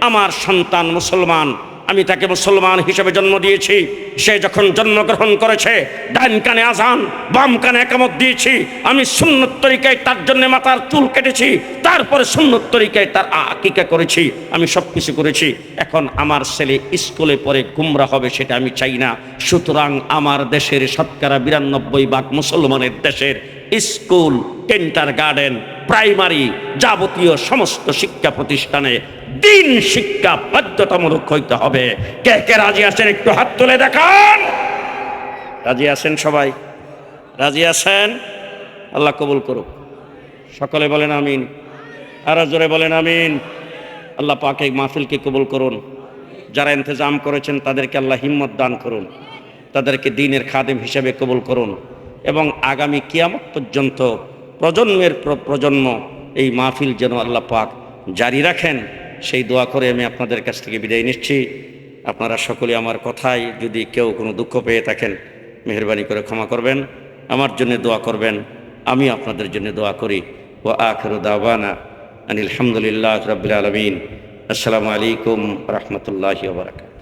আমার সন্তান মুসলমান, আমি তাকে মুসলমান হিসেবে জন্ম দিয়েছি। সে যখন জন্মগ্রহণ করেছে, ডান কানে আজান, বাম কানে একামত দিয়েছি। আমি সুন্নত তরিকায় তার জন্য মাথার চুল কেটেছি, তারপরে সুন্নত তরিকায় তার আকিকা করেছি, আমি সব কিছু করেছি। এখন আমার ছেলে স্কুলে পড়ে গুমরা হবে, সেটা আমি চাই না। সুতরাং আমার দেশের শতকরা 92% মুসলমানের দেশের স্কুল, কিন্ডার গার্ডেন, প্রাইমারি, যাবতীয় সমস্ত শিক্ষা প্রতিষ্ঠানে দিন শিক্ষা বাধ্যতামূলক হইতে হবে। কে কে রাজি আছেন একটু হাত তুলে দেখান। রাজি আছেন সবাই? রাজি আছেন? আল্লাহ কবুল করুক। সকলে বলেন আমিন, আর জোরে বলেন আমিন। আল্লাহ পাক এই মাহফিলকে কবুল করুন। যারা ইন্তজাম করেছেন তাদেরকে আল্লাহ হিম্মত দান করুন। তাদেরকে দ্বীনের খাদেম হিসেবে কবুল করুন এবং আগামী কিয়ামত পর্যন্ত প্রজন্মের প্রজন্ম এই মাহফিল যেন আল্লাহ পাক জারি রাখেন, সেই দোয়া করে আমি আপনাদের কাছ থেকে বিদায় নিচ্ছি। আপনারা সকলে আমার কথায় যদি কেউ কোনো দুঃখ পেয়ে থাকেন মেহেরবানি করে ক্ষমা করবেন, আমার জন্য দোয়া করবেন, আমি আপনাদের জন্য দোয়া করি। ওয়া আখিরু দাওয়ানা আনিল হামদুলিল্লাহি রাব্বিল আলামিন। আসসালামু আলাইকুম ওয়া রাহমাতুল্লাহি ওয়া বারাকাতুহু।